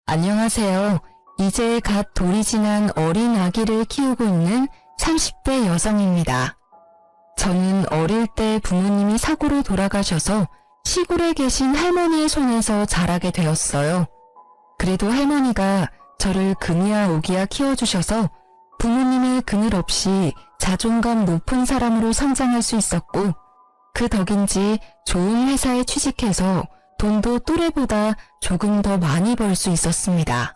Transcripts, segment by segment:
안녕하세요. 이제 갓 돌이 지난 어린 아기를 키우고 있는 30대 여성입니다. 저는 어릴 때 부모님이 사고로 돌아가셔서 시골에 계신 할머니의 손에서 자라게 되었어요. 그래도 할머니가 저를 금이야 오기야 키워주셔서 부모님의 그늘 없이 자존감 높은 사람으로 성장할 수 있었고, 그 덕인지 좋은 회사에 취직해서 돈도 또래보다 조금 더 많이 벌 수 있었습니다.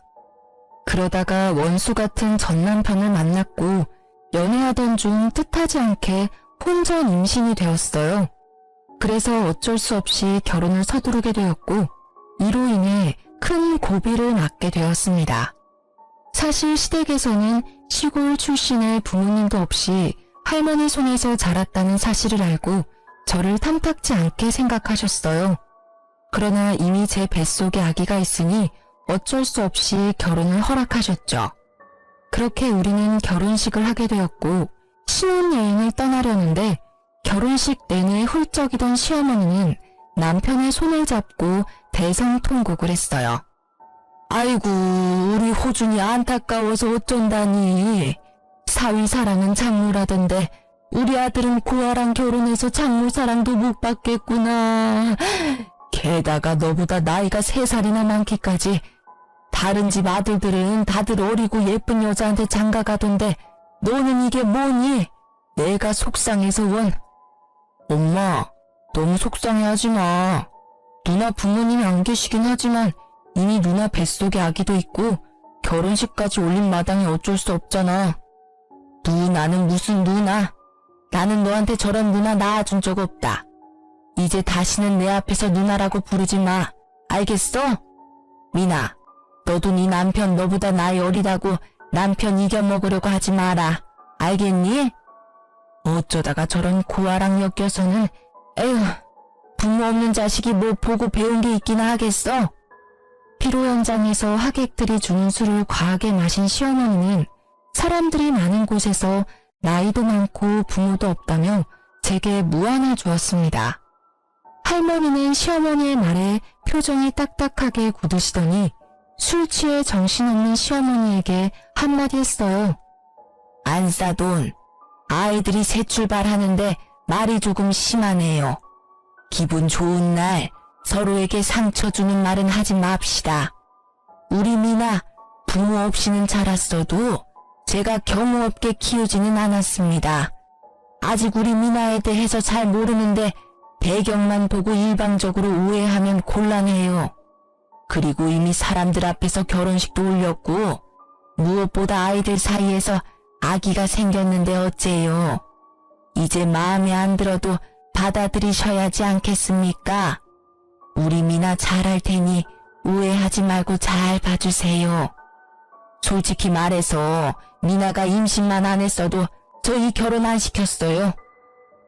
그러다가 원수 같은 전 남편을 만났고 연애하던 중 뜻하지 않게 혼전 임신이 되었어요. 그래서 어쩔 수 없이 결혼을 서두르게 되었고, 이로 인해 큰 고비를 맞게 되었습니다. 사실 시댁에서는 시골 출신의 부모님도 없이 할머니 손에서 자랐다는 사실을 알고 저를 탐탁지 않게 생각하셨어요. 그러나 이미 제 뱃속에 아기가 있으니 어쩔 수 없이 결혼을 허락하셨죠. 그렇게 우리는 결혼식을 하게 되었고 신혼여행을 떠나려는데, 결혼식 내내 훌쩍이던 시어머니는 남편의 손을 잡고 대성통곡을 했어요. 아이고, 우리 호준이 안타까워서 어쩐다니. 사위사랑은 장모라던데 우리 아들은 고아랑 결혼해서 장모사랑도 못 받겠구나. 게다가 너보다 나이가 3살이나 많기까지. 다른 집 아들들은 다들 어리고 예쁜 여자한테 장가가던데 너는 이게 뭐니? 내가 속상해서 원. 엄마, 너무 속상해하지 마. 누나 부모님이 안 계시긴 하지만 이미 누나 뱃속에 아기도 있고 결혼식까지 올린 마당에 어쩔 수 없잖아. 누나는 무슨 누나? 나는 너한테 저런 누나 낳아준 적 없다. 이제 다시는 내 앞에서 누나라고 부르지 마. 알겠어? 미나, 너도 네 남편 너보다 나이 어리다고 남편 이겨먹으려고 하지 마라. 알겠니? 어쩌다가 저런 고아랑 엮여서는, 에휴, 부모 없는 자식이 뭐 보고 배운 게 있기나 하겠어? 피로 현장에서 하객들이 주는 술을 과하게 마신 시어머니는 사람들이 많은 곳에서 나이도 많고 부모도 없다며 제게 무안을 주었습니다. 할머니는 시어머니의 말에 표정이 딱딱하게 굳으시더니 술 취해 정신없는 시어머니에게 한마디 했어요. 안싸돈, 아이들이 새 출발하는데 말이 조금 심하네요. 기분 좋은 날 서로에게 상처 주는 말은 하지 맙시다. 우리 미나 부모 없이는 자랐어도 제가 경우 없게 키우지는 않았습니다. 아직 우리 미나에 대해서 잘 모르는데 배경만 보고 일방적으로 오해하면 곤란해요. 그리고 이미 사람들 앞에서 결혼식도 올렸고 무엇보다 아이들 사이에서 아기가 생겼는데 어째요. 이제 마음에 안 들어도 받아들이셔야지 않겠습니까? 우리 미나 잘할 테니 오해하지 말고 잘 봐주세요. 솔직히 말해서 미나가 임신만 안 했어도 저희 결혼 안 시켰어요.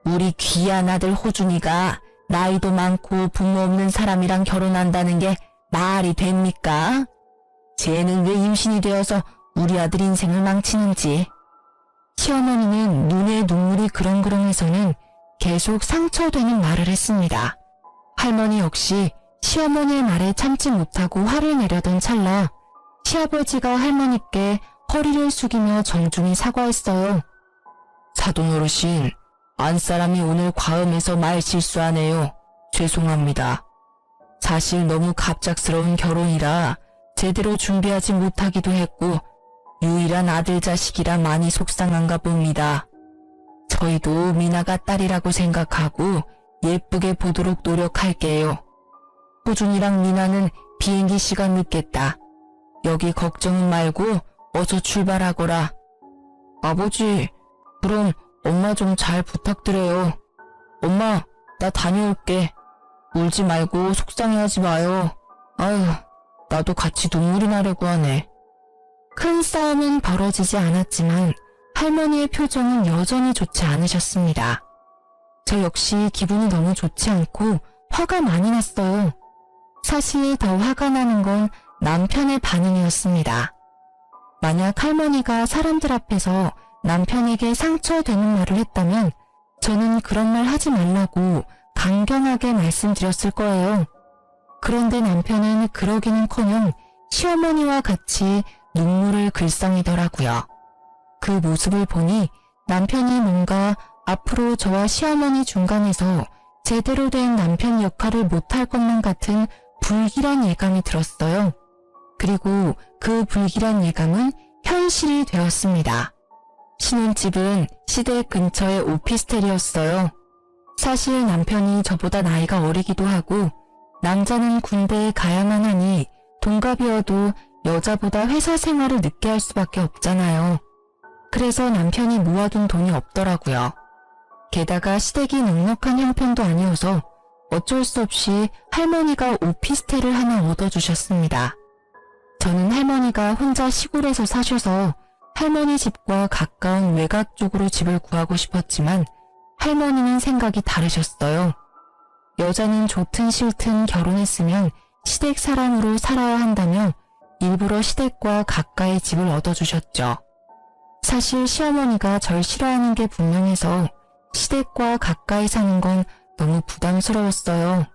우리 귀한 아들 호준이가 나이도 많고 부모 없는 사람이랑 결혼한다는 게 말이 됩니까? 쟤는 왜 임신이 되어서 우리 아들 인생을 망치는지. 시어머니는 눈에 눈물이 그렁그렁해서는 계속 상처되는 말을 했습니다. 할머니 역시 시어머니의 말에 참지 못하고 화를 내려던 찰나 시아버지가 할머니께 허리를 숙이며 정중히 사과했어요. 사돈 어르신, 안사람이 오늘 과음해서 말 실수하네요. 죄송합니다. 사실 너무 갑작스러운 결혼이라 제대로 준비하지 못하기도 했고 유일한 아들 자식이라 많이 속상한가 봅니다. 저희도 미나가 딸이라고 생각하고 예쁘게 보도록 노력할게요. 호준이랑 미나는 비행기 시간 늦겠다. 여기 걱정은 말고 어서 출발하거라. 아버지, 그럼 엄마 좀 잘 부탁드려요. 엄마, 나 다녀올게. 울지 말고 속상해하지 마요. 아유, 나도 같이 눈물이 나려고 하네. 큰 싸움은 벌어지지 않았지만 할머니의 표정은 여전히 좋지 않으셨습니다. 저 역시 기분이 너무 좋지 않고 화가 많이 났어요. 사실 더 화가 나는 건 남편의 반응이었습니다. 만약 할머니가 사람들 앞에서 남편에게 상처되는 말을 했다면 저는 그런 말 하지 말라고 강경하게 말씀드렸을 거예요. 그런데 남편은 그러기는커녕 시어머니와 같이 눈물을 글썽이더라고요. 그 모습을 보니 남편이 뭔가 앞으로 저와 시어머니 중간에서 제대로 된 남편 역할을 못할 것만 같은 불길한 예감이 들었어요. 그리고 그 불길한 예감은 현실이 되었습니다. 신혼집은 시댁 근처의 오피스텔이었어요. 사실 남편이 저보다 나이가 어리기도 하고 남자는 군대에 가야만 하니 동갑이어도 여자보다 회사 생활을 늦게 할 수밖에 없잖아요. 그래서 남편이 모아둔 돈이 없더라고요. 게다가 시댁이 넉넉한 형편도 아니어서 어쩔 수 없이 할머니가 오피스텔을 하나 얻어주셨습니다. 저는 할머니가 혼자 시골에서 사셔서 할머니 집과 가까운 외곽 쪽으로 집을 구하고 싶었지만 할머니는 생각이 다르셨어요. 여자는 좋든 싫든 결혼했으면 시댁 사람으로 살아야 한다며 일부러 시댁과 가까이 집을 얻어주셨죠. 사실 시어머니가 절 싫어하는 게 분명해서 시댁과 가까이 사는 건 너무 부담스러웠어요.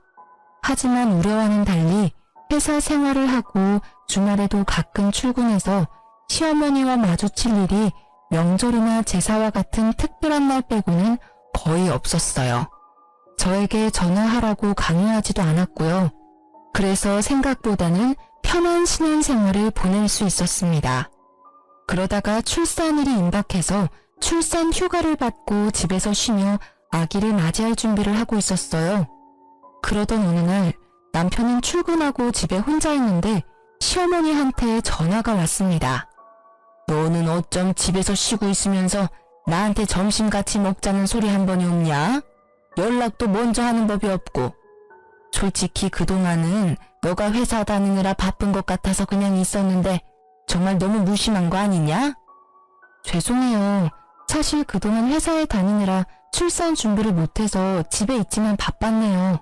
하지만 우려와는 달리 회사 생활을 하고 주말에도 가끔 출근해서 시어머니와 마주칠 일이 명절이나 제사와 같은 특별한 날 빼고는 거의 없었어요. 저에게 전화하라고 강요하지도 않았고요. 그래서 생각보다는 편한 신혼생활을 보낼 수 있었습니다. 그러다가 출산일이 임박해서 출산 휴가를 받고 집에서 쉬며 아기를 맞이할 준비를 하고 있었어요. 그러던 어느 날 남편은 출근하고 집에 혼자 있는데 시어머니한테 전화가 왔습니다. 너는 어쩜 집에서 쉬고 있으면서 나한테 점심 같이 먹자는 소리 한 번이 없냐? 연락도 먼저 하는 법이 없고. 솔직히 그동안은 너가 회사 다니느라 바쁜 것 같아서 그냥 있었는데 정말 너무 무심한 거 아니냐? 죄송해요. 사실 그동안 회사에 다니느라 출산 준비를 못해서 집에 있지만 바빴네요.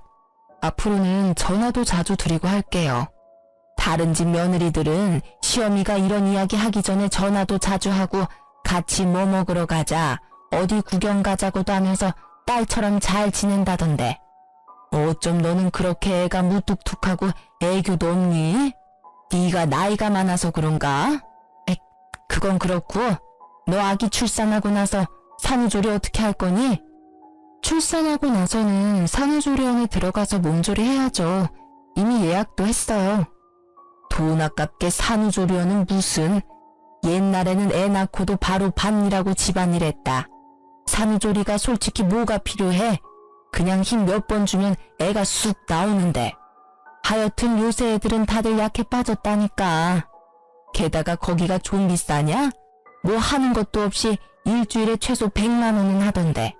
앞으로는 전화도 자주 드리고 할게요. 다른 집 며느리들은 시어미가 이런 이야기 하기 전에 전화도 자주 하고 같이 뭐 먹으러 가자, 어디 구경 가자고도 하면서 딸처럼 잘 지낸다던데. 어쩜 너는 그렇게 애가 무뚝뚝하고 애교도 없니? 네가 나이가 많아서 그런가? 그건 그렇고 너 아기 출산하고 나서 산후조리 어떻게 할 거니? 출산하고 나서는 산후조리원에 들어가서 몸조리 해야죠. 이미 예약도 했어요. 돈 아깝게 산후조리원은 무슨. 옛날에는 애 낳고도 바로 밭일하고 집안일 했다. 산후조리가 솔직히 뭐가 필요해? 그냥 힘 몇 번 주면 애가 쑥 나오는데. 하여튼 요새 애들은 다들 약해 빠졌다니까. 게다가 거기가 좀 비싸냐? 뭐 하는 것도 없이 일주일에 최소 100만 원은 하던데.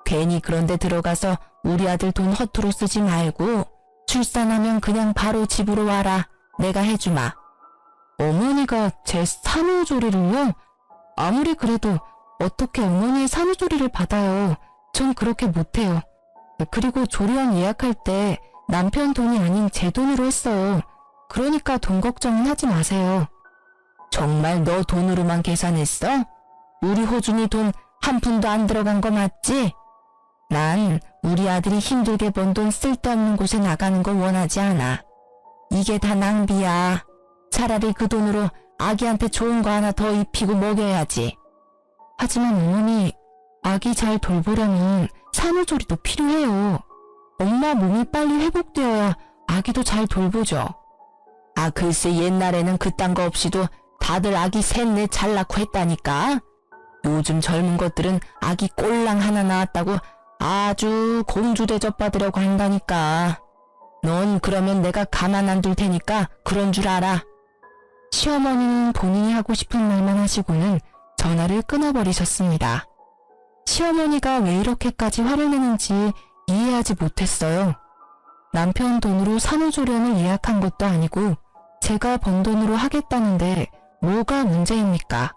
괜히 그런데 들어가서 우리 아들 돈 허투루 쓰지 말고 출산하면 그냥 바로 집으로 와라. 내가 해주마. 어머니가 제 산후조리를요? 아무리 그래도 어떻게 어머니의 산후조리를 받아요. 전 그렇게 못해요. 그리고 조리원 예약할 때 남편 돈이 아닌 제 돈으로 했어요. 그러니까 돈 걱정은 하지 마세요. 정말 너 돈으로만 계산했어? 우리 호준이 돈 한 푼도 안 들어간 거 맞지? 난 우리 아들이 힘들게 번 돈 쓸데없는 곳에 나가는 거 원하지 않아. 이게 다 낭비야. 차라리 그 돈으로 아기한테 좋은 거 하나 더 입히고 먹여야지. 하지만 어머니, 아기 잘 돌보려면 산후조리도 필요해요. 엄마 몸이 빨리 회복되어야 아기도 잘 돌보죠. 아, 글쎄 옛날에는 그딴 거 없이도 다들 아기 셋넷 잘 낳고 했다니까. 요즘 젊은 것들은 아기 꼴랑 하나 낳았다고 아주 공주 대접받으려고 한다니까. 넌 그러면 내가 가만 안 둘 테니까 그런 줄 알아. 시어머니는 본인이 하고 싶은 말만 하시고는 전화를 끊어버리셨습니다. 시어머니가 왜 이렇게까지 화를 내는지 이해하지 못했어요. 남편 돈으로 산후조리원을 예약한 것도 아니고 제가 번 돈으로 하겠다는데 뭐가 문제입니까?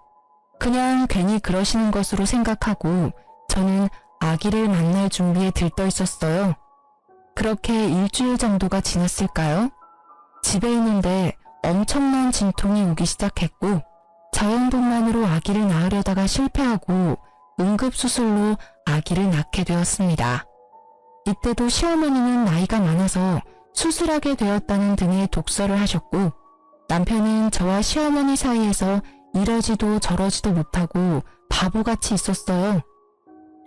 그냥 괜히 그러시는 것으로 생각하고 저는 아기를 만날 준비에 들떠 있었어요. 그렇게 일주일 정도가 지났을까요? 집에 있는데 엄청난 진통이 오기 시작했고 자연분만으로 아기를 낳으려다가 실패하고 응급수술로 아기를 낳게 되었습니다. 이때도 시어머니는 나이가 많아서 수술하게 되었다는 등의 독설을 하셨고 남편은 저와 시어머니 사이에서 이러지도 저러지도 못하고 바보같이 있었어요.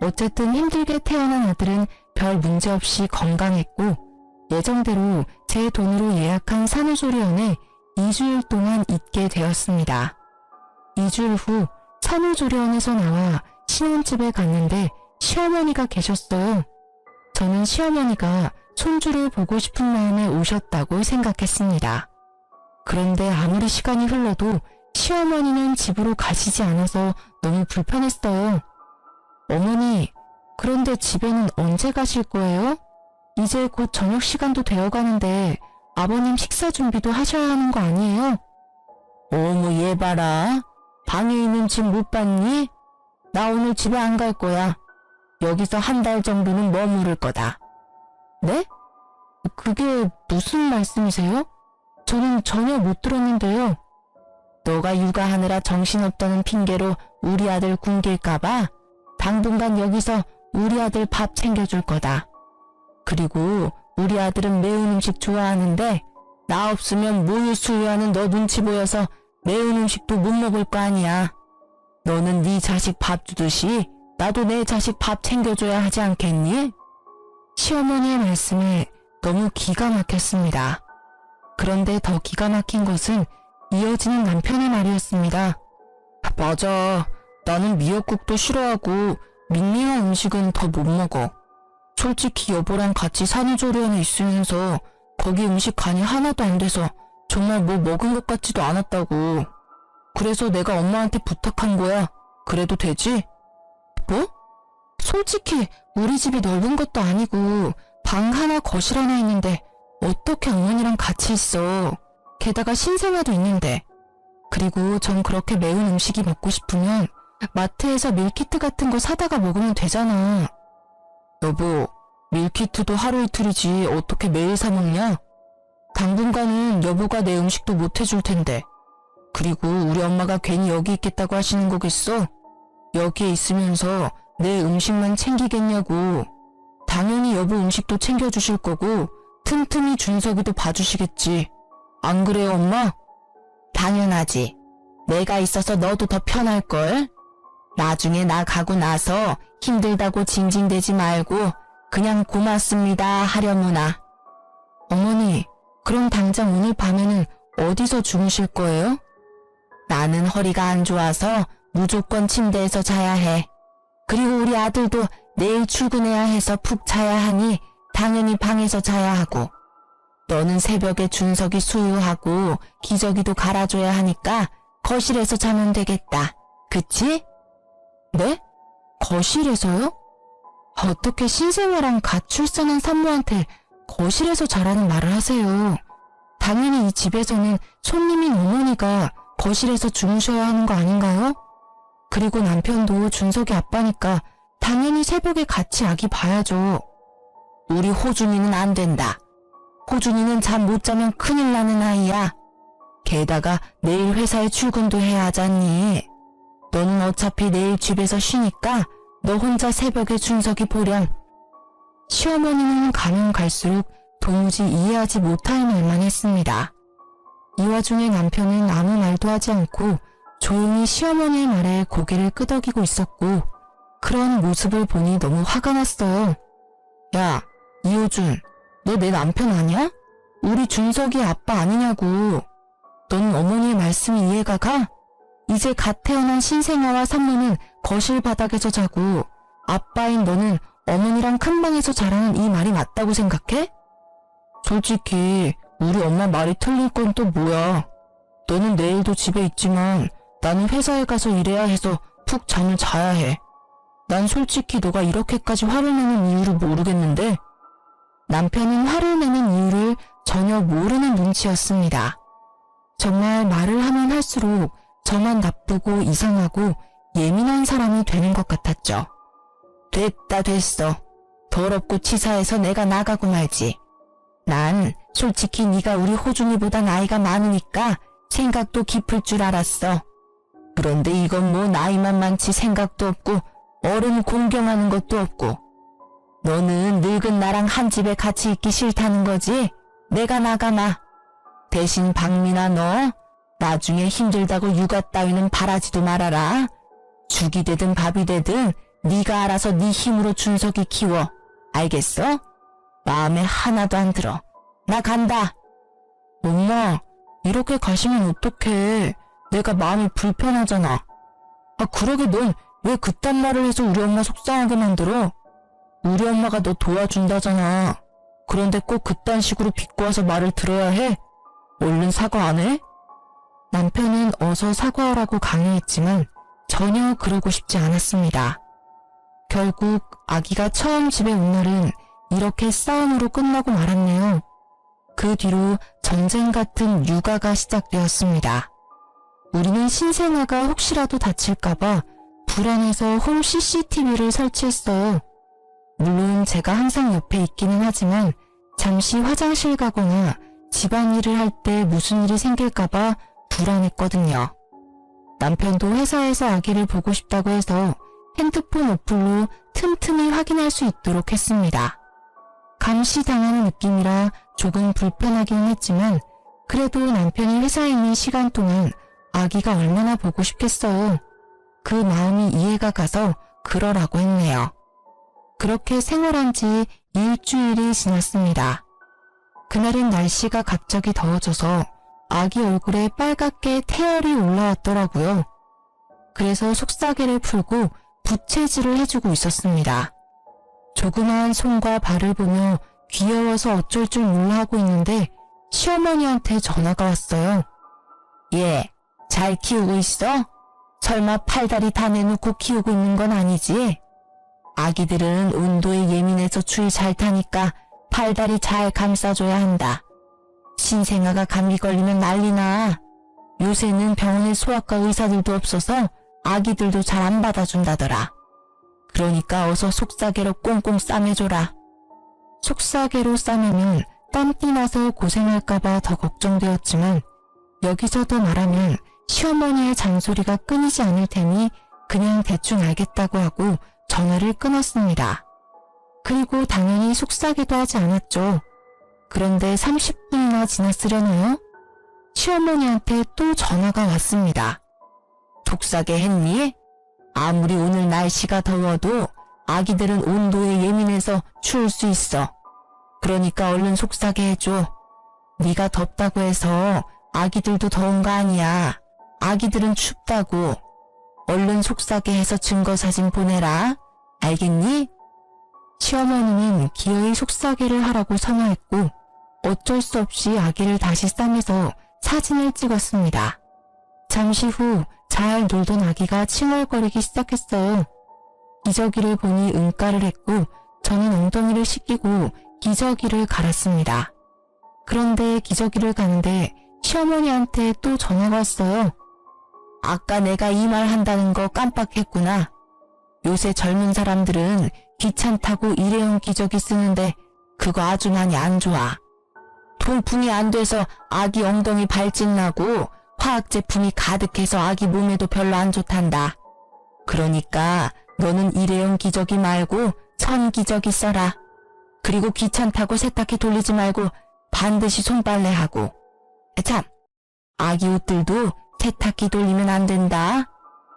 어쨌든 힘들게 태어난 아들은 별 문제 없이 건강했고 예정대로 제 돈으로 예약한 산후조리원에 2주일 동안 있게 되었습니다. 2주일 후 산후조리원에서 나와 신혼집에 갔는데 시어머니가 계셨어요. 저는 시어머니가 손주를 보고 싶은 마음에 오셨다고 생각했습니다. 그런데 아무리 시간이 흘러도 시어머니는 집으로 가시지 않아서 너무 불편했어요. 어머니, 그런데 집에는 언제 가실 거예요? 이제 곧 저녁 시간도 되어가는데 아버님 식사 준비도 하셔야 하는 거 아니에요? 어머 얘 봐라. 방에 있는 집 못 봤니? 나 오늘 집에 안 갈 거야. 여기서 한 달 정도는 머무를 거다. 네? 그게 무슨 말씀이세요? 저는 전혀 못 들었는데요. 너가 육아하느라 정신없다는 핑계로 우리 아들 굶길까봐 당분간 여기서 우리 아들 밥 챙겨줄 거다. 그리고 우리 아들은 매운 음식 좋아하는데 나 없으면 모유 수유하는 너 눈치 보여서 매운 음식도 못 먹을 거 아니야. 너는 네 자식 밥 주듯이 나도 내 자식 밥 챙겨줘야 하지 않겠니? 시어머니의 말씀에 너무 기가 막혔습니다. 그런데 더 기가 막힌 것은 이어지는 남편의 말이었습니다. 맞아. 나는 미역국도 싫어하고 밍밍한 음식은 더 못 먹어. 솔직히 여보랑 같이 산후조리원에 있으면서 거기 음식 간이 하나도 안 돼서 정말 뭐 먹은 것 같지도 않았다고. 그래서 내가 엄마한테 부탁한 거야. 그래도 되지? 뭐? 솔직히 우리 집이 넓은 것도 아니고 방 하나 거실 하나 있는데 어떻게 어머니랑 같이 있어. 게다가 신생아도 있는데. 그리고 전 그렇게 매운 음식이 먹고 싶으면 마트에서 밀키트 같은 거 사다가 먹으면 되잖아. 여보, 밀키트도 하루 이틀이지 어떻게 매일 사 먹냐? 당분간은 여보가 내 음식도 못 해줄 텐데. 그리고 우리 엄마가 괜히 여기 있겠다고 하시는 거겠어? 여기에 있으면서 내 음식만 챙기겠냐고. 당연히 여보 음식도 챙겨주실 거고 틈틈이 준석이도 봐주시겠지. 안 그래요, 엄마? 당연하지. 내가 있어서 너도 더 편할걸? 나중에 나 가고 나서 힘들다고 징징대지 말고 그냥 고맙습니다 하려무나. 어머니, 그럼 당장 오늘 밤에는 어디서 주무실 거예요? 나는 허리가 안 좋아서 무조건 침대에서 자야 해. 그리고 우리 아들도 내일 출근해야 해서 푹 자야 하니 당연히 방에서 자야 하고. 너는 새벽에 준석이 수유하고 기저귀도 갈아줘야 하니까 거실에서 자면 되겠다. 그치? 네? 거실에서요? 어떻게 신생아랑 갓 출산한 산모한테 거실에서 자라는 말을 하세요. 당연히 이 집에서는 손님인 어머니가 거실에서 주무셔야 하는 거 아닌가요? 그리고 남편도 준석이 아빠니까 당연히 새벽에 같이 아기 봐야죠. 우리 호준이는 안 된다. 호준이는 잠 못 자면 큰일 나는 아이야. 게다가 내일 회사에 출근도 해야 하잖니. 너는 어차피 내일 집에서 쉬니까 너 혼자 새벽에 준석이 보렴. 시어머니는 가면 갈수록 도무지 이해하지 못할 말만 했습니다. 이 와중에 남편은 아무 말도 하지 않고 조용히 시어머니의 말에 고개를 끄덕이고 있었고 그런 모습을 보니 너무 화가 났어요. 야, 이호준, 너 내 남편 아니야? 우리 준석이 아빠 아니냐고. 넌 어머니의 말씀이 이해가 가? 이제 갓 태어난 신생아와 산모는 거실 바닥에서 자고 아빠인 너는 어머니랑 큰 방에서 자라는 이 말이 맞다고 생각해? 솔직히 우리 엄마 말이 틀린 건 또 뭐야. 너는 내일도 집에 있지만 나는 회사에 가서 일해야 해서 푹 잠을 자야 해. 난 솔직히 너가 이렇게까지 화를 내는 이유를 모르겠는데. 남편은 화를 내는 이유를 전혀 모르는 눈치였습니다. 정말 말을 하면 할수록 저만 나쁘고 이상하고 예민한 사람이 되는 것 같았죠. 됐다 됐어. 더럽고 치사해서 내가 나가고 말지. 난 솔직히 네가 우리 호준이보다 나이가 많으니까 생각도 깊을 줄 알았어. 그런데 이건 뭐 나이만 많지 생각도 없고 어른 공경하는 것도 없고. 너는 늙은 나랑 한 집에 같이 있기 싫다는 거지? 내가 나가마. 대신 박민아 너 나중에 힘들다고 육아 따위는 바라지도 말아라. 죽이 되든 밥이 되든 네가 알아서 네 힘으로 준석이 키워. 알겠어? 마음에 하나도 안 들어. 나 간다. 엄마, 이렇게 가시면 어떡해. 내가 마음이 불편하잖아. 그러게 넌 왜 그딴 말을 해서 우리 엄마 속상하게 만들어? 우리 엄마가 너 도와준다잖아. 그런데 꼭 그딴 식으로 비꼬아서 말을 들어야 해? 얼른 사과 안 해? 남편은 어서 사과하라고 강요했지만 전혀 그러고 싶지 않았습니다. 결국 아기가 처음 집에 온 날은 이렇게 싸움으로 끝나고 말았네요. 그 뒤로 전쟁 같은 육아가 시작되었습니다. 우리는 신생아가 혹시라도 다칠까봐 불안해서 홈 CCTV를 설치했어요. 물론 제가 항상 옆에 있기는 하지만 잠시 화장실 가거나 집안일을 할 때 무슨 일이 생길까봐 불안했거든요. 남편도 회사에서 아기를 보고 싶다고 해서 핸드폰 어플로 틈틈이 확인할 수 있도록 했습니다. 감시당하는 느낌이라 조금 불편하기는 했지만 그래도 남편이 회사에 있는 시간 동안 아기가 얼마나 보고 싶겠어요. 그 마음이 이해가 가서 그러라고 했네요. 그렇게 생활한 지 일주일이 지났습니다. 그날은 날씨가 갑자기 더워져서 아기 얼굴에 빨갛게 태열이 올라왔더라고요. 그래서 속삭이를 풀고 부채질을 해주고 있었습니다. 조그마한 손과 발을 보며 귀여워서 어쩔 줄 몰라 하고 있는데 시어머니한테 전화가 왔어요. 얘, 잘 키우고 있어? 설마 팔다리 다 내놓고 키우고 있는 건 아니지? 아기들은 온도에 예민해서 추위 잘 타니까 팔다리 잘 감싸줘야 한다. 신생아가 감기 걸리면 난리나. 요새는 병원에 소아과 의사들도 없어서 아기들도 잘 안 받아준다더라. 그러니까 어서 속사계로 꽁꽁 싸매줘라. 속사계로 싸매면 땀띠 나서 고생할까봐 더 걱정되었지만 여기서 더 말하면 시어머니의 잔소리가 끊이지 않을 테니 그냥 대충 알겠다고 하고 전화를 끊었습니다. 그리고 당연히 속삭이도 하지 않았죠. 그런데 30분이나 지났으려나요? 시어머니한테 또 전화가 왔습니다. 속삭이 했니? 아무리 오늘 날씨가 더워도 아기들은 온도에 예민해서 추울 수 있어. 그러니까 얼른 속삭이 해줘. 네가 덥다고 해서 아기들도 더운 거 아니야. 아기들은 춥다고. 얼른 속삭이 해서 증거사진 보내라. 알겠니? 시어머니는 기어이 속삭이를 하라고 선호했고 어쩔 수 없이 아기를 다시 싸매서 사진을 찍었습니다. 잠시 후 잘 놀던 아기가 칭얼거리기 시작했어요. 기저귀를 보니 응가를 했고 저는 엉덩이를 씻기고 기저귀를 갈았습니다. 그런데 기저귀를 가는데 시어머니한테 또 전화가 왔어요. 아까 내가 이 말 한다는 거 깜빡했구나. 요새 젊은 사람들은 귀찮다고 일회용 기저귀 쓰는데 그거 아주 많이 안 좋아. 통풍이 안 돼서 아기 엉덩이 발진 나고 화학 제품이 가득해서 아기 몸에도 별로 안 좋단다. 그러니까 너는 일회용 기저귀 말고 천 기저귀 써라. 그리고 귀찮다고 세탁기 돌리지 말고 반드시 손빨래하고. 참, 아기 옷들도 세탁기 돌리면 안 된다.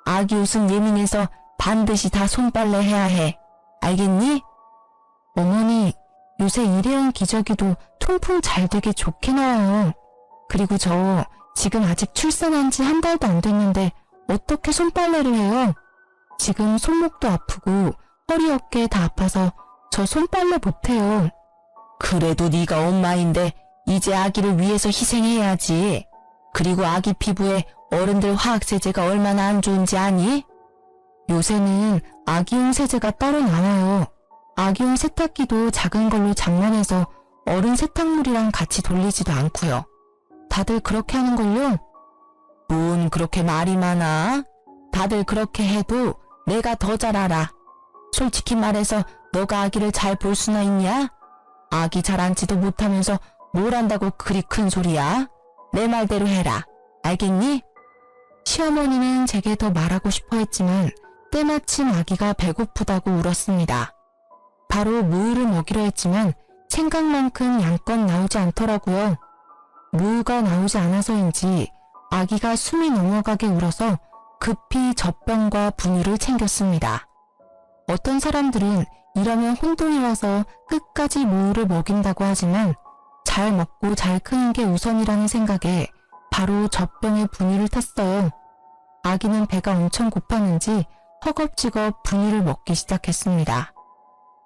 아기 옷은 예민해서 반드시 다 손빨래 해야 해. 알겠니? 어머니, 요새 일회용 기저귀도 통풍 잘 되게 좋게 나와요. 그리고 저 지금 아직 출산한 지 한 달도 안 됐는데 어떻게 손빨래를 해요? 지금 손목도 아프고 허리 어깨 다 아파서 저 손빨래 못해요. 그래도 네가 엄마인데 이제 아기를 위해서 희생해야지. 그리고 아기 피부에 어른들 화학세제가 얼마나 안 좋은지 아니? 요새는 아기용 세제가 따로 나와요. 아기용 세탁기도 작은 걸로 장만해서 어른 세탁물이랑 같이 돌리지도 않고요. 다들 그렇게 하는걸요? 뭔 그렇게 말이 많아? 다들 그렇게 해도 내가 더 잘 알아. 솔직히 말해서 너가 아기를 잘 볼 수나 있냐? 아기 잘 앉지도 못하면서 뭘 한다고 그리 큰 소리야? 내 말대로 해라. 알겠니? 시어머니는 제게 더 말하고 싶어 했지만 때마침 아기가 배고프다고 울었습니다. 바로 무유를 먹이려 했지만 생각만큼 양껏 나오지 않더라고요. 모유가 나오지 않아서인지 아기가 숨이 넘어가게 울어서 급히 젖병과 분유를 챙겼습니다. 어떤 사람들은 이러면 혼돈이 와서 끝까지 모유를 먹인다고 하지만 잘 먹고 잘 크는 게 우선이라는 생각에 바로 젖병에 분유를 탔어요. 아기는 배가 엄청 고팠는지 허겁지겁 분유를 먹기 시작했습니다.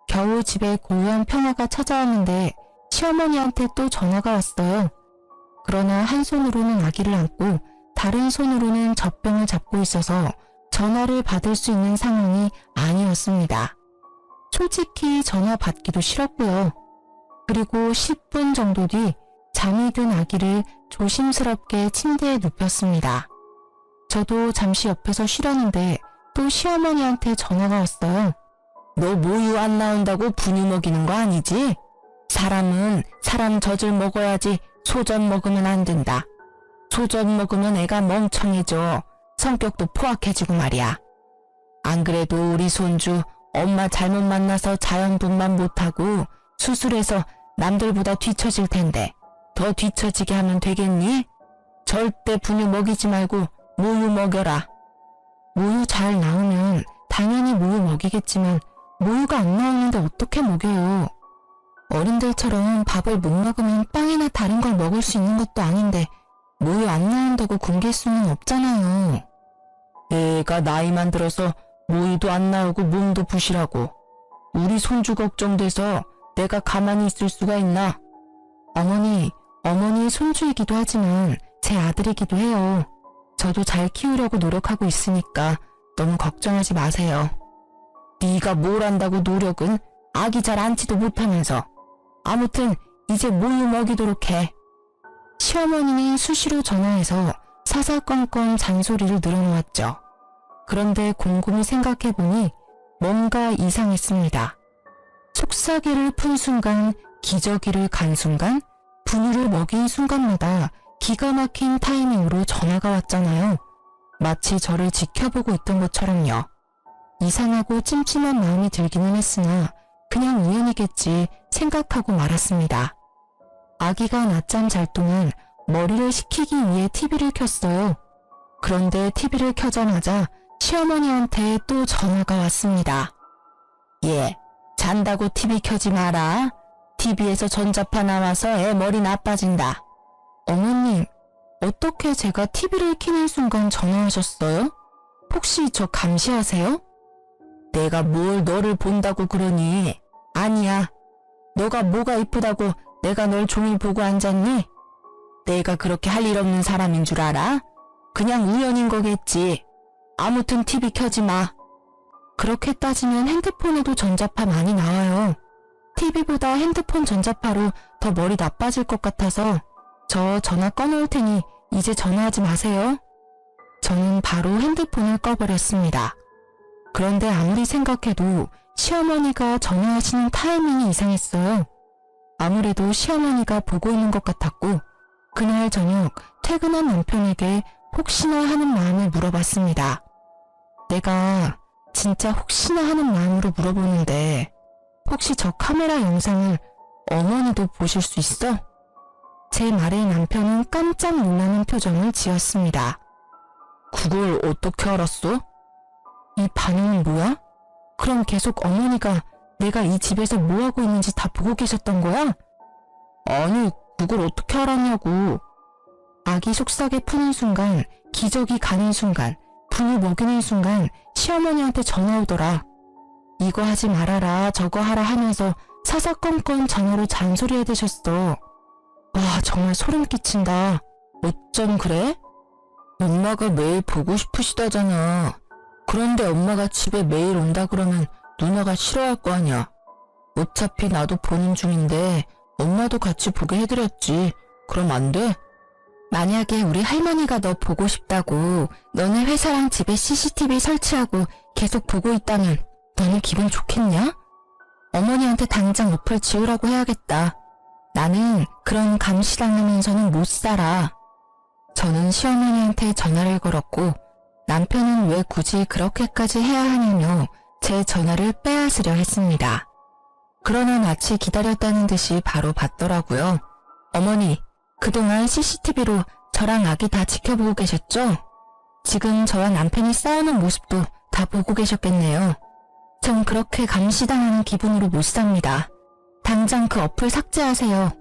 겨우 집에 고요한 평화가 찾아왔는데 시어머니한테 또 전화가 왔어요. 그러나 한 손으로는 아기를 안고 다른 손으로는 젖병을 잡고 있어서 전화를 받을 수 있는 상황이 아니었습니다. 솔직히 전화 받기도 싫었고요. 그리고 10분 정도 뒤 잠이 든 아기를 조심스럽게 침대에 눕혔습니다. 저도 잠시 옆에서 쉬려는데 또 시어머니한테 전화가 왔어요. 너 모유 안 나온다고 분유 먹이는 거 아니지? 사람은 사람 젖을 먹어야지 소젖 먹으면 안 된다. 소젖 먹으면 애가 멍청해져. 성격도 포악해지고 말이야. 안 그래도 우리 손주 엄마 잘못 만나서 자연분만 못하고 수술해서 남들보다 뒤처질 텐데 더 뒤처지게 하면 되겠니? 절대 분유 먹이지 말고 모유 먹여라. 모유 잘 나오면 당연히 모유 먹이겠지만 모유가 안 나오는데 어떻게 먹여요? 어른들처럼 밥을 못 먹으면 빵이나 다른 걸 먹을 수 있는 것도 아닌데 모유 안 나온다고 굶길 수는 없잖아요. 애가 나이만 들어서 모유도 안 나오고 몸도 부실하고 우리 손주 걱정돼서 내가 가만히 있을 수가 있나? 어머니의 손주이기도 하지만 제 아들이기도 해요. 저도 잘 키우려고 노력하고 있으니까 너무 걱정하지 마세요. 네가 뭘 안다고 노력은 아기 잘 안지도 못하면서. 아무튼 이제 모유 먹이도록 해. 시어머니는 수시로 전화해서 사사건건 잔소리를 늘어놓았죠. 그런데 곰곰이 생각해보니 뭔가 이상했습니다. 속삭이를 푼 순간, 기저귀를 간 순간, 분유를 먹인 순간마다 기가 막힌 타이밍으로 전화가 왔잖아요. 마치 저를 지켜보고 있던 것처럼요. 이상하고 찜찜한 마음이 들기는 했으나 그냥 우연이겠지 생각하고 말았습니다. 아기가 낮잠 잘 동안 머리를 식히기 위해 TV를 켰어요. 그런데 TV를 켜자마자 시어머니한테 또 전화가 왔습니다. 예, 잔다고 TV 켜지 마라. TV에서 전자파 나와서 애 머리 나빠진다. 어머님, 어떻게 제가 TV를 켜는 순간 전화하셨어요? 혹시 저 감시하세요? 내가 뭘 너를 본다고 그러니? 아니야. 너가 뭐가 이쁘다고 내가 널 종일 보고 앉았니? 내가 그렇게 할 일 없는 사람인 줄 알아? 그냥 우연인 거겠지. 아무튼 TV 켜지 마. 그렇게 따지면 핸드폰에도 전자파 많이 나와요. TV보다 핸드폰 전자파로 더 머리 나빠질 것 같아서 저 전화 꺼놓을 테니 이제 전화하지 마세요. 저는 바로 핸드폰을 꺼버렸습니다. 그런데 아무리 생각해도 시어머니가 전화하시는 타이밍이 이상했어요. 아무래도 시어머니가 보고 있는 것 같았고 그날 저녁 퇴근한 남편에게 혹시나 하는 마음을 물어봤습니다. 내가 진짜 혹시나 하는 마음으로 물어보는데 혹시 저 카메라 영상을 어머니도 보실 수 있어? 제 말에 남편은 깜짝 놀라는 표정을 지었습니다. 그걸 어떻게 알았어? 이 반응은 뭐야? 그럼 계속 어머니가 내가 이 집에서 뭐하고 있는지 다 보고 계셨던 거야? 아니, 그걸 어떻게 알았냐고. 아기 속삭에 푸는 순간, 기저귀 가는 순간, 분유 먹이는 순간 시어머니한테 전화 오더라. 이거 하지 말아라, 저거 하라 하면서 사사건건 전화로 잔소리해 대셨어. 와, 정말 소름 끼친다. 어쩜 그래? 엄마가 매일 보고 싶으시다잖아. 그런데 엄마가 집에 매일 온다 그러면 누나가 싫어할 거 아니야. 어차피 나도 보는 중인데 엄마도 같이 보게 해드렸지. 그럼 안 돼? 만약에 우리 할머니가 너 보고 싶다고 너네 회사랑 집에 CCTV 설치하고 계속 보고 있다면 너는 기분 좋겠냐? 어머니한테 당장 어플 지우라고 해야겠다. 나는 그런 감시당하면서는 못 살아. 저는 시어머니한테 전화를 걸었고 남편은 왜 굳이 그렇게까지 해야 하냐며 제 전화를 빼앗으려 했습니다. 그러나 마치 기다렸다는 듯이 바로 받더라고요. 어머니, 그동안 CCTV로 저랑 아기 다 지켜보고 계셨죠? 지금 저와 남편이 싸우는 모습도 다 보고 계셨겠네요. 전 그렇게 감시당하는 기분으로 못 삽니다. 당장 그 어플 삭제하세요.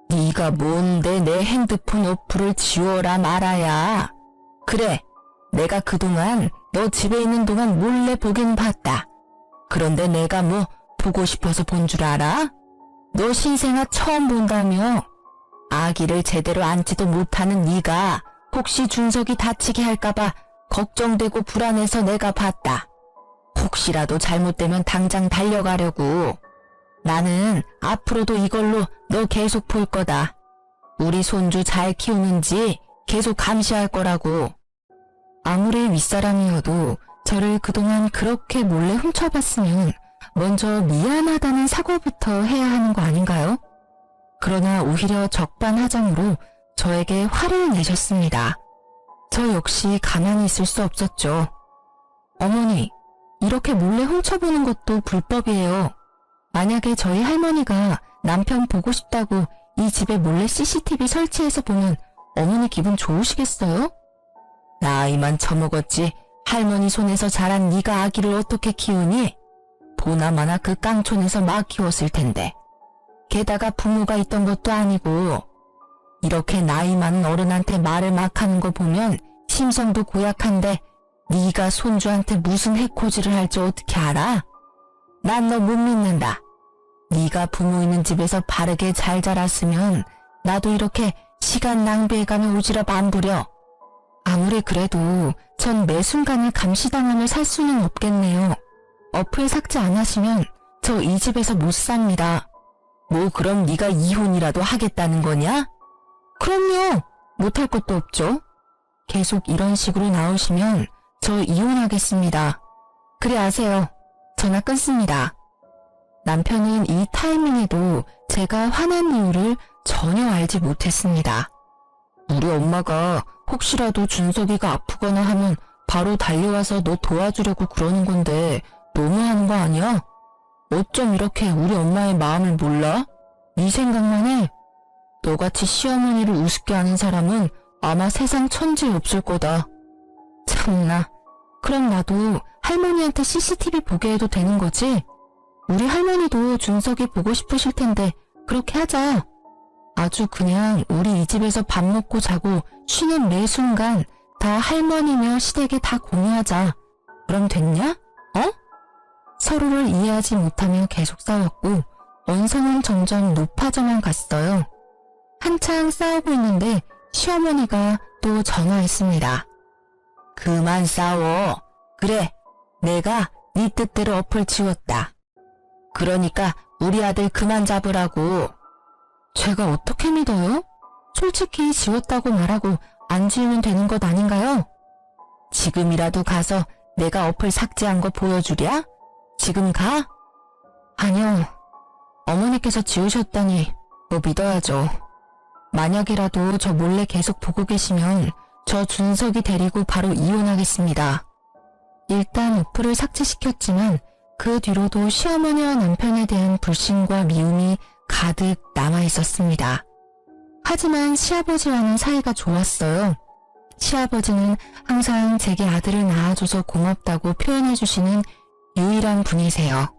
네가 뭔데 내 핸드폰 어플을 지워라 말아야. 그래, 내가 그동안 너 집에 있는 동안 몰래 보긴 봤다. 그런데 내가 뭐 보고 싶어서 본 줄 알아? 너 신생아 처음 본다며? 아기를 제대로 안지도 못하는 네가 혹시 준석이 다치게 할까봐 걱정되고 불안해서 내가 봤다. 혹시라도 잘못되면 당장 달려가려고. 나는 앞으로도 이걸로 너 계속 볼 거다. 우리 손주 잘 키우는지 계속 감시할 거라고. 아무리 윗사람이어도 저를 그동안 그렇게 몰래 훔쳐봤으면 먼저 미안하다는 사과부터 해야 하는 거 아닌가요? 그러나 오히려 적반하장으로 저에게 화를 내셨습니다. 저 역시 가만히 있을 수 없었죠. 어머니, 이렇게 몰래 훔쳐보는 것도 불법이에요. 만약에 저희 할머니가 남편 보고 싶다고 이 집에 몰래 CCTV 설치해서 보면 어머니 기분 좋으시겠어요? 나이만 처먹었지 할머니 손에서 자란 네가 아기를 어떻게 키우니? 보나마나 그 깡촌에서 막 키웠을 텐데. 게다가 부모가 있던 것도 아니고. 이렇게 나이 많은 어른한테 말을 막 하는 거 보면 심성도 고약한데 네가 손주한테 무슨 해코지를 할지 어떻게 알아? 난 너 못 믿는다. 네가 부모 있는 집에서 바르게 잘 자랐으면 나도 이렇게 시간 낭비해가며 오지랖 안 부려. 아무리 그래도 전 매 순간을 감시당하며 살 수는 없겠네요. 어플 삭제 안 하시면 저 이 집에서 못 삽니다. 뭐 그럼 네가 이혼이라도 하겠다는 거냐? 그럼요. 못할 것도 없죠. 계속 이런 식으로 나오시면 저 이혼하겠습니다. 그래 아세요. 전화 끊습니다. 남편은 이 타이밍에도 제가 화난 이유를 전혀 알지 못했습니다. 우리 엄마가 혹시라도 준석이가 아프거나 하면 바로 달려와서 너 도와주려고 그러는 건데 너무하는 거 아니야? 어쩜 이렇게 우리 엄마의 마음을 몰라? 네 생각만 해. 너같이 시어머니를 우습게 하는 사람은 아마 세상 천지에 없을 거다. 참나. 그럼 나도 할머니한테 CCTV 보게 해도 되는 거지? 우리 할머니도 준석이 보고 싶으실 텐데 그렇게 하자. 아주 그냥 우리 이 집에서 밥 먹고 자고 쉬는 매 순간 다 할머니며 시댁에 다 공유하자. 그럼 됐냐? 어? 서로를 이해하지 못하며 계속 싸웠고 언성은 점점 높아져만 갔어요. 한창 싸우고 있는데 시어머니가 또 전화했습니다. 그만 싸워. 그래, 내가 네 뜻대로 어플 지웠다. 그러니까 우리 아들 그만 잡으라고. 제가 어떻게 믿어요? 솔직히 지웠다고 말하고 안 지우면 되는 것 아닌가요? 지금이라도 가서 내가 어플 삭제한 거 보여주랴? 지금 가? 아니요. 어머니께서 지우셨다니 뭐 믿어야죠. 만약이라도 저 몰래 계속 보고 계시면 저 준석이 데리고 바로 이혼하겠습니다. 일단 어플을 삭제시켰지만 그 뒤로도 시어머니와 남편에 대한 불신과 미움이 가득 남아있었습니다. 하지만 시아버지와는 사이가 좋았어요. 시아버지는 항상 제게 아들을 낳아줘서 고맙다고 표현해주시는 유일한 분이세요.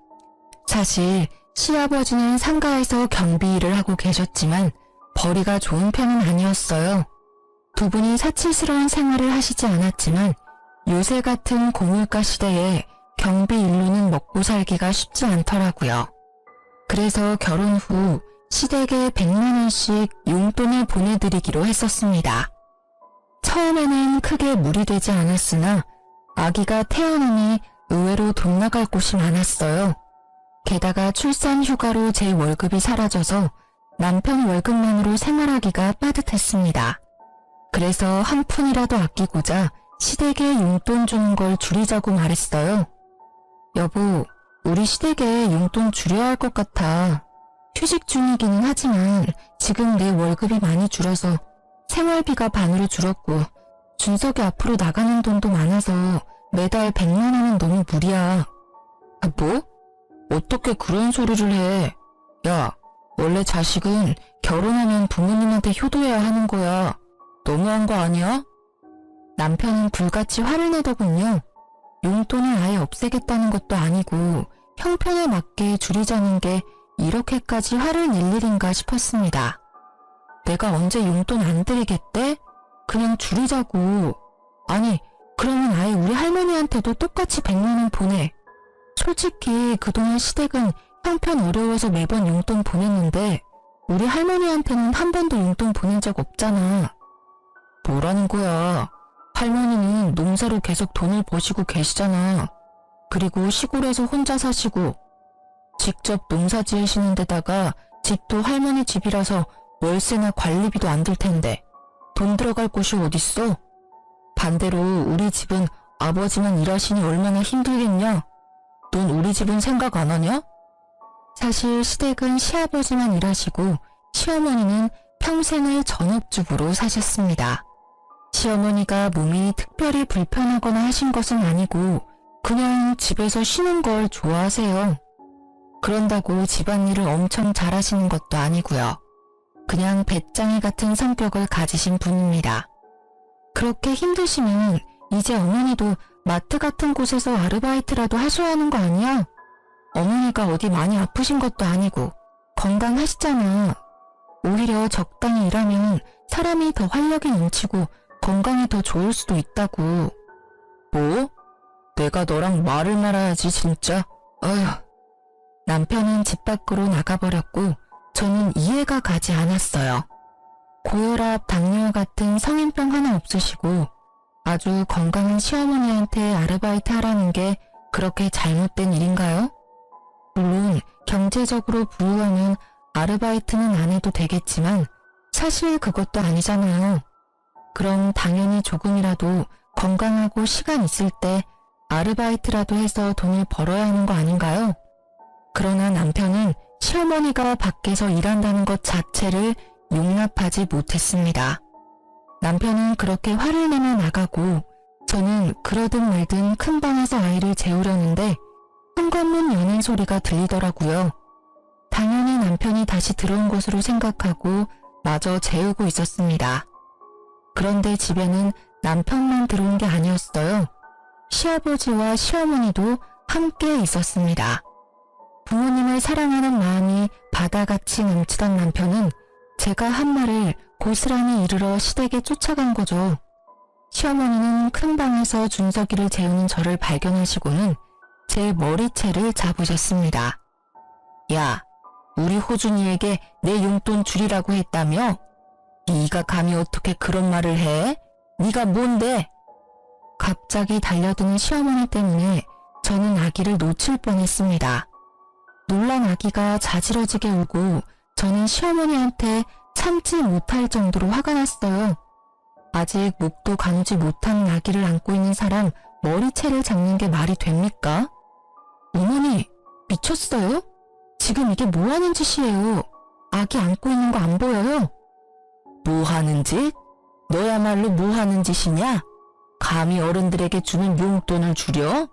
사실 시아버지는 상가에서 경비 일을 하고 계셨지만 벌이가 좋은 편은 아니었어요. 두 분이 사치스러운 생활을 하시지 않았지만 요새 같은 고물가 시대에 경비 일로는 먹고 살기가 쉽지 않더라고요. 그래서 결혼 후 시댁에 100만 원씩 용돈을 보내드리기로 했었습니다. 처음에는 크게 무리되지 않았으나 아기가 태어나니 의외로 돈 나갈 곳이 많았어요. 게다가 출산 휴가로 제 월급이 사라져서 남편 월급만으로 생활하기가 빠듯했습니다. 그래서 한 푼이라도 아끼고자 시댁에 용돈 주는 걸 줄이자고 말했어요. 여보, 우리 시댁에 용돈 줄여야 할 것 같아. 휴직 중이기는 하지만 지금 내 월급이 많이 줄어서 생활비가 반으로 줄었고 준석이 앞으로 나가는 돈도 많아서 매달 100만 원은 너무 무리야. 아, 뭐? 어떻게 그런 소리를 해? 야, 원래 자식은 결혼하면 부모님한테 효도해야 하는 거야. 너무한 거 아니야? 남편은 불같이 화를 내더군요. 용돈을 아예 없애겠다는 것도 아니고 형편에 맞게 줄이자는 게 이렇게까지 화를 낼 일인가 싶었습니다. 내가 언제 용돈 안 드리겠대? 그냥 줄이자고. 아니, 그러면 아예 우리 할머니한테도 똑같이 100만 원 보내. 솔직히 그동안 시댁은 형편 어려워서 매번 용돈 보냈는데 우리 할머니한테는 한 번도 용돈 보낸 적 없잖아. 뭐라는 거야. 할머니는 농사로 계속 돈을 버시고 계시잖아. 그리고 시골에서 혼자 사시고 직접 농사 지으시는 데다가 집도 할머니 집이라서 월세나 관리비도 안 들 텐데 돈 들어갈 곳이 어딨어? 반대로 우리 집은 아버지만 일하시니 얼마나 힘들겠냐? 넌 우리 집은 생각 안 하냐? 사실 시댁은 시아버지만 일하시고 시어머니는 평생을 전업주부로 사셨습니다. 시어머니가 몸이 특별히 불편하거나 하신 것은 아니고 그냥 집에서 쉬는 걸 좋아하세요. 그런다고 집안일을 엄청 잘하시는 것도 아니고요. 그냥 배짱이 같은 성격을 가지신 분입니다. 그렇게 힘드시면 이제 어머니도 마트 같은 곳에서 아르바이트라도 하셔야 하는 거 아니야? 어머니가 어디 많이 아프신 것도 아니고 건강하시잖아. 오히려 적당히 일하면 사람이 더 활력이 넘치고 건강이 더 좋을 수도 있다고. 뭐? 내가 너랑 말을 말아야지 진짜. 어휴. 남편은 집 밖으로 나가버렸고 저는 이해가 가지 않았어요. 고혈압, 당뇨 같은 성인병 하나 없으시고 아주 건강한 시어머니한테 아르바이트 하라는 게 그렇게 잘못된 일인가요? 물론 경제적으로 부유하면 아르바이트는 안 해도 되겠지만 사실 그것도 아니잖아요. 그럼 당연히 조금이라도 건강하고 시간 있을 때 아르바이트라도 해서 돈을 벌어야 하는 거 아닌가요? 그러나 남편은 시어머니가 밖에서 일한다는 것 자체를 용납하지 못했습니다. 남편은 그렇게 화를 내며 나가고 저는 그러든 말든 큰 방에서 아이를 재우려는데 현관문 여는 소리가 들리더라고요. 당연히 남편이 다시 들어온 것으로 생각하고 마저 재우고 있었습니다. 그런데 집에는 남편만 들어온 게 아니었어요. 시아버지와 시어머니도 함께 있었습니다. 부모님을 사랑하는 마음이 바다같이 넘치던 남편은 제가 한 말을 고스란히 이르러 시댁에 쫓아간 거죠. 시어머니는 큰 방에서 준석이를 재우는 저를 발견하시고는 제 머리채를 잡으셨습니다. 야, 우리 호준이에게 내 용돈 줄이라고 했다며? 네가 감히 어떻게 그런 말을 해? 네가 뭔데? 갑자기 달려드는 시어머니 때문에 저는 아기를 놓칠 뻔했습니다. 놀란 아기가 자지러지게 울고 저는 시어머니한테 참지 못할 정도로 화가 났어요. 아직 목도 가누지 못한 아기를 안고 있는 사람 머리채를 잡는 게 말이 됩니까? 어머니, 미쳤어요? 지금 이게 뭐 하는 짓이에요? 아기 안고 있는 거 안 보여요? 뭐 하는 짓? 너야말로 뭐 하는 짓이냐? 감히 어른들에게 주는 용돈을 줄여?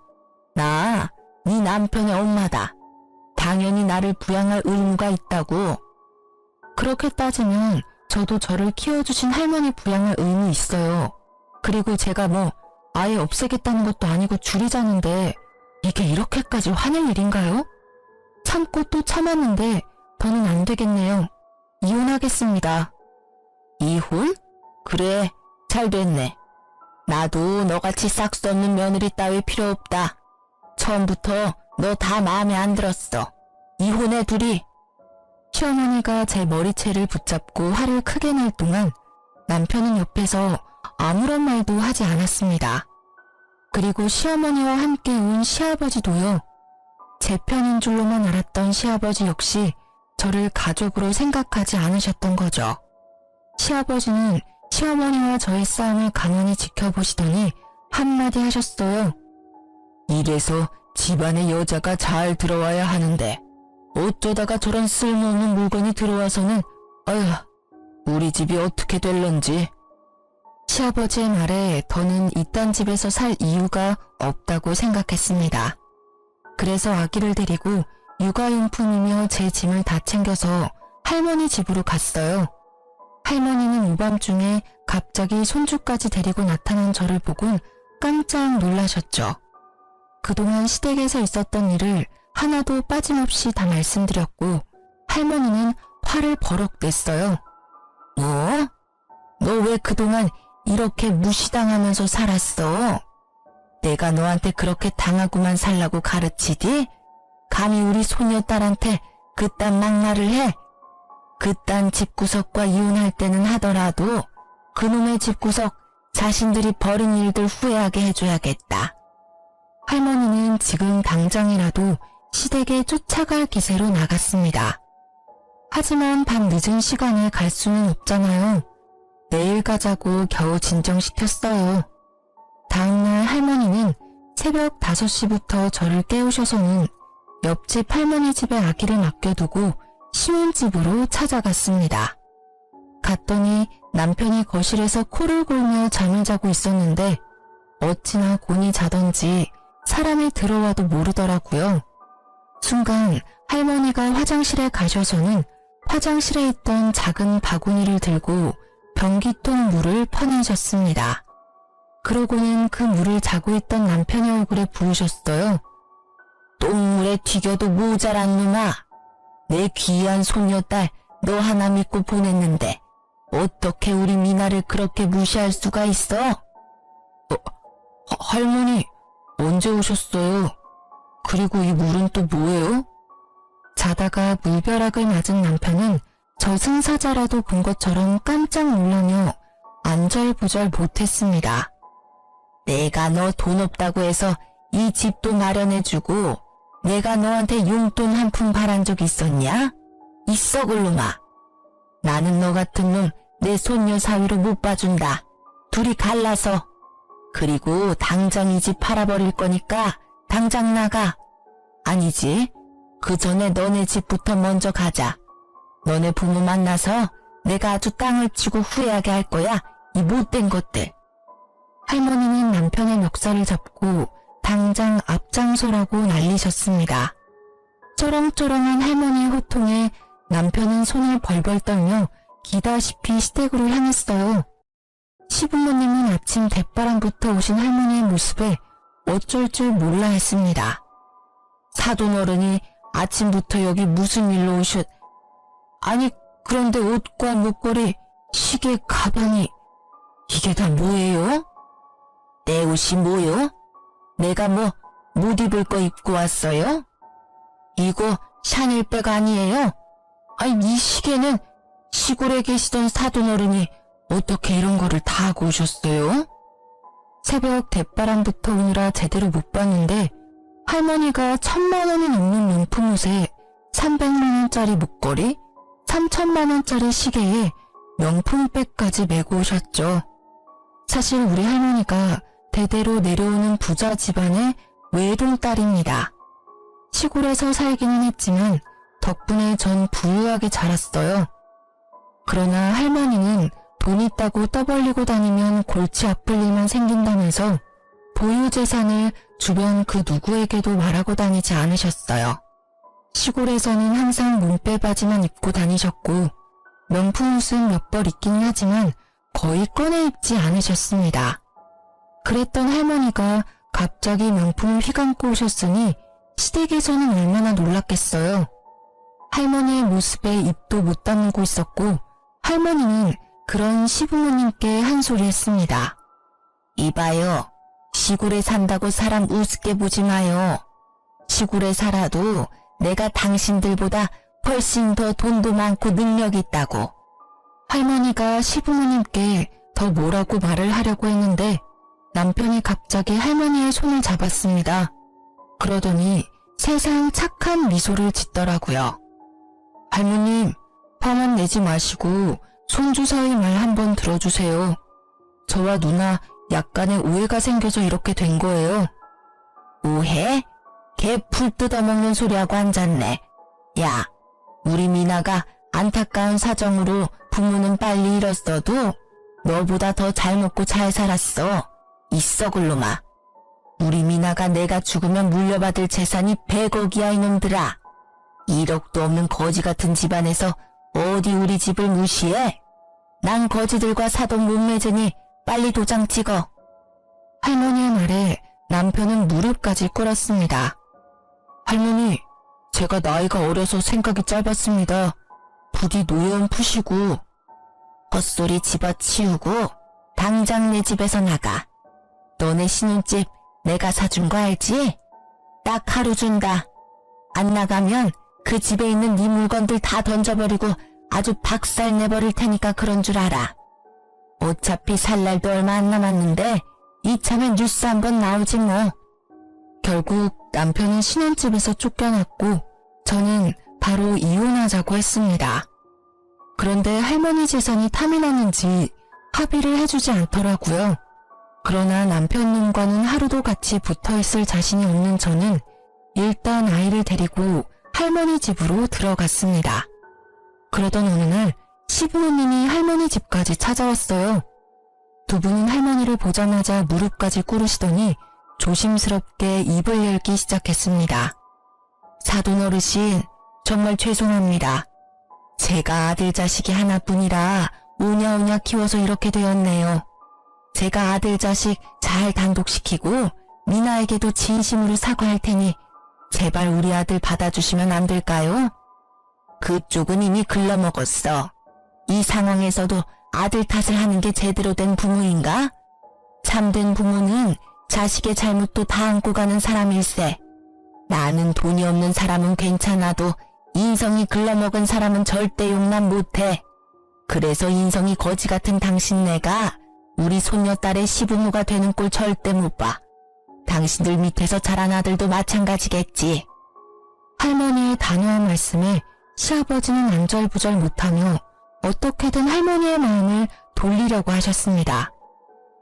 나, 네 남편의 엄마다. 당연히 나를 부양할 의무가 있다고. 그렇게 따지면 저도 저를 키워주신 할머니 부양할 의무 있어요. 그리고 제가 뭐 아예 없애겠다는 것도 아니고 줄이자는데 이게 이렇게까지 화낼 일인가요? 참고 또 참았는데 더는 안 되겠네요. 이혼하겠습니다. 이혼? 그래, 잘 됐네. 나도 너같이 싹 수 없는 며느리 따위 필요 없다. 처음부터 너 다 마음에 안 들었어. 이혼해 둘이. 시어머니가 제 머리채를 붙잡고 화를 크게 낼 동안 남편은 옆에서 아무런 말도 하지 않았습니다. 그리고 시어머니와 함께 온 시아버지도요. 제 편인 줄로만 알았던 시아버지 역시 저를 가족으로 생각하지 않으셨던 거죠. 시아버지는 시어머니와 저의 싸움을 가만히 지켜보시더니 한마디 하셨어요. 이래서 집안에 여자가 잘 들어와야 하는데 어쩌다가 저런 쓸모없는 물건이 들어와서는 어휴, 우리 집이 어떻게 될런지. 시아버지의 말에 더는 이딴 집에서 살 이유가 없다고 생각했습니다. 그래서 아기를 데리고 육아용품이며 제 짐을 다 챙겨서 할머니 집으로 갔어요. 할머니는 오밤중에 갑자기 손주까지 데리고 나타난 저를 보곤 깜짝 놀라셨죠. 그동안 시댁에서 있었던 일을 하나도 빠짐없이 다 말씀드렸고 할머니는 화를 버럭 냈어요. 뭐? 너 왜 그동안 이렇게 무시당하면서 살았어? 내가 너한테 그렇게 당하고만 살라고 가르치디? 감히 우리 소녀딸한테 그딴 막말을 해? 그딴 집구석과 이혼할 때는 하더라도 그놈의 집구석 자신들이 벌인 일들 후회하게 해줘야겠다. 할머니는 지금 당장이라도 시댁에 쫓아갈 기세로 나갔습니다. 하지만 밤 늦은 시간에 갈 수는 없잖아요. 내일 가자고 겨우 진정시켰어요. 다음날 할머니는 새벽 5시부터 저를 깨우셔서는 옆집 할머니 집에 아기를 맡겨두고 신혼집으로 찾아갔습니다. 갔더니 남편이 거실에서 코를 골며 잠을 자고 있었는데 어찌나 곤히 자던지 사람이 들어와도 모르더라고요. 순간 할머니가 화장실에 가셔서는 화장실에 있던 작은 바구니를 들고 변기통 물을 퍼내셨습니다. 그러고는 그 물을 자고 있던 남편의 얼굴에 부으셨어요. 똥물에 튀겨도 모자란 놈아. 내 귀한 손녀딸 너 하나 믿고 보냈는데 어떻게 우리 미나를 그렇게 무시할 수가 있어? 할머니 언제 오셨어요? 그리고 이 물은 또 뭐예요? 자다가 물벼락을 맞은 남편은 저승사자라도 본 것처럼 깜짝 놀라며 안절부절 못했습니다. 내가 너 돈 없다고 해서 이 집도 마련해주고 내가 너한테 용돈 한 푼 바란 적 있었냐? 있어 글놈아. 나는 너 같은 놈 내 손녀 사위로 못 봐준다. 둘이 갈라서. 그리고 당장 이 집 팔아버릴 거니까 당장 나가. 아니지. 그 전에 너네 집부터 먼저 가자. 너네 부모 만나서 내가 아주 땅을 치고 후회하게 할 거야. 이 못된 것들. 할머니는 남편의 멱살을 잡고 당장 앞장서라고 난리셨습니다. 쩌렁쩌렁한 할머니의 호통에 남편은 손을 벌벌 떨며 기다시피 시댁으로 향했어요. 시부모님은 아침 대바람부터 오신 할머니의 모습에 어쩔 줄 몰라 했습니다. 사돈 어른이 아침부터 여기 무슨 일로 오셨... 아니 그런데 옷과 목걸이, 시계, 가방이 이게 다 뭐예요? 내 옷이 뭐요? 내가 뭐 못 입을 거 입고 왔어요? 이거 샤넬백 아니에요? 아니 이 시계는 시골에 계시던 사돈어른이 어떻게 이런 거를 다 하고 오셨어요? 새벽 대바람부터 오느라 제대로 못 봤는데 할머니가 1,000만 원이 넘는 명품 옷에 300만 원짜리 목걸이, 3,000만 원짜리 시계에 명품백까지 메고 오셨죠. 사실 우리 할머니가 대대로 내려오는 부자 집안의 외동딸입니다. 시골에서 살기는 했지만 덕분에 전 부유하게 자랐어요. 그러나 할머니는 돈 있다고 떠벌리고 다니면 골치 아플 일만 생긴다면서 보유재산을 주변 그 누구에게도 말하고 다니지 않으셨어요. 시골에서는 항상 몸빼바지만 입고 다니셨고 명품 옷은 몇 벌 있기는 하지만 거의 꺼내 입지 않으셨습니다. 그랬던 할머니가 갑자기 명품을 휘감고 오셨으니 시댁에서는 얼마나 놀랐겠어요. 할머니의 모습에 입도 못 다물고 있었고 할머니는 그런 시부모님께 한 소리 했습니다. 이봐요. 시골에 산다고 사람 우습게 보지 마요. 시골에 살아도 내가 당신들보다 훨씬 더 돈도 많고 능력이 있다고. 할머니가 시부모님께 더 뭐라고 말을 하려고 했는데 남편이 갑자기 할머니의 손을 잡았습니다. 그러더니 세상 착한 미소를 짓더라고요. 할머님, 화만 내지 마시고 손주 사위 말 한번 들어주세요. 저와 누나 약간의 오해가 생겨서 이렇게 된 거예요. 오해? 개 풀 뜯어먹는 소리하고 앉았네. 야, 우리 미나가 안타까운 사정으로 부모는 빨리 잃었어도 너보다 더 잘 먹고 잘 살았어. 있어 글놈아. 우리 미나가 내가 죽으면 물려받을 재산이 100억이야 이놈들아. 1억도 없는 거지 같은 집안에서 어디 우리 집을 무시해? 난 거지들과 사돈 못 맺으니 빨리 도장 찍어. 할머니의 말에 남편은 무릎까지 꿇었습니다. 할머니, 제가 나이가 어려서 생각이 짧았습니다. 부디 노여움 푸시고. 헛소리 집어치우고 당장 내 집에서 나가. 너네 신혼집 내가 사준 거 알지? 딱 하루 준다. 안 나가면 그 집에 있는 네 물건들 다 던져버리고 아주 박살 내버릴 테니까 그런 줄 알아. 어차피 살 날도 얼마 안 남았는데 이참에 뉴스 한번 나오지 뭐. 결국 남편은 신혼집에서 쫓겨났고 저는 바로 이혼하자고 했습니다. 그런데 할머니 재산이 탐이 났는지 합의를 해주지 않더라고요. 그러나 남편 눈과는 하루도 같이 붙어있을 자신이 없는 저는 일단 아이를 데리고 할머니 집으로 들어갔습니다. 그러던 어느 날 시부모님이 할머니 집까지 찾아왔어요. 두 분은 할머니를 보자마자 무릎까지 꿇으시더니 조심스럽게 입을 열기 시작했습니다. 사돈 어르신, 정말 죄송합니다. 제가 아들 자식이 하나뿐이라 오냐오냐 키워서 이렇게 되었네요. 제가 아들 자식 잘 단독시키고 미나에게도 진심으로 사과할 테니 제발 우리 아들 받아주시면 안 될까요? 그쪽은 이미 글러먹었어. 이 상황에서도 아들 탓을 하는 게 제대로 된 부모인가? 참된 부모는 자식의 잘못도 다 안고 가는 사람일세. 나는 돈이 없는 사람은 괜찮아도 인성이 글러먹은 사람은 절대 용납 못해. 그래서 인성이 거지 같은 당신네가 우리 손녀딸의 시부모가 되는 꼴 절대 못 봐. 당신들 밑에서 자란 아들도 마찬가지겠지. 할머니의 단호한 말씀에 시아버지는 안절부절 못하며 어떻게든 할머니의 마음을 돌리려고 하셨습니다.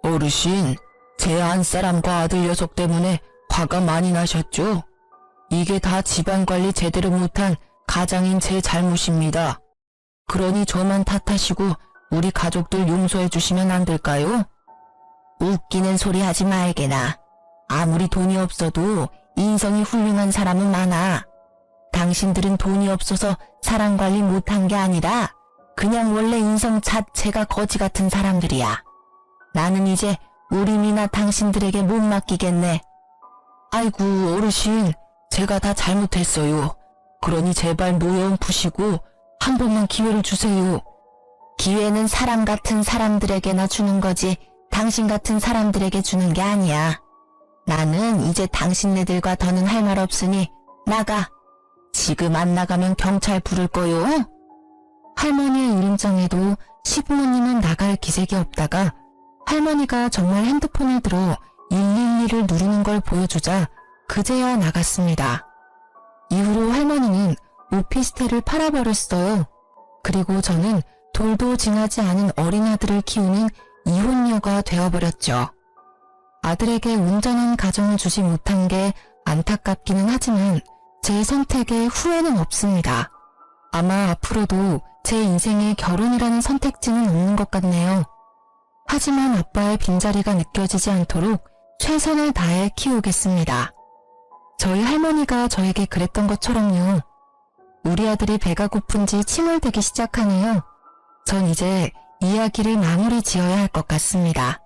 어르신, 제 안사람과 아들 녀석 때문에 화가 많이 나셨죠? 이게 다 집안관리 제대로 못한 가장인 제 잘못입니다. 그러니 저만 탓하시고 우리 가족들 용서해 주시면 안 될까요? 웃기는 소리 하지 말게나. 아무리 돈이 없어도 인성이 훌륭한 사람은 많아. 당신들은 돈이 없어서 사람 관리 못한 게 아니라 그냥 원래 인성 자체가 거지 같은 사람들이야. 나는 이제 우리 미나 당신들에게 못 맡기겠네. 아이고 어르신, 제가 다 잘못했어요. 그러니 제발 노여움 푸시고 한 번만 기회를 주세요. 기회는 사람 같은 사람들에게나 주는 거지 당신 같은 사람들에게 주는 게 아니야. 나는 이제 당신네들과 더는 할 말 없으니 나가. 지금 안 나가면 경찰 부를 거요. 할머니의 일임장에도 시부모님은 나갈 기색이 없다가 할머니가 정말 핸드폰을 들어 112를 누르는 걸 보여주자 그제야 나갔습니다. 이후로 할머니는 오피스텔을 팔아버렸어요. 그리고 저는 돌도 징하지 않은 어린 아들을 키우는 이혼녀가 되어버렸죠. 아들에게 온전한 가정을 주지 못한 게 안타깝기는 하지만 제 선택에 후회는 없습니다. 아마 앞으로도 제 인생에 결혼이라는 선택지는 없는 것 같네요. 하지만 아빠의 빈자리가 느껴지지 않도록 최선을 다해 키우겠습니다. 저희 할머니가 저에게 그랬던 것처럼요. 우리 아들이 배가 고픈지 칭얼대기 시작하네요. 전 이제 이야기를 마무리 지어야 할 것 같습니다.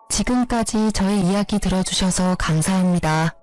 지금까지 저의 이야기 들어주셔서 감사합니다.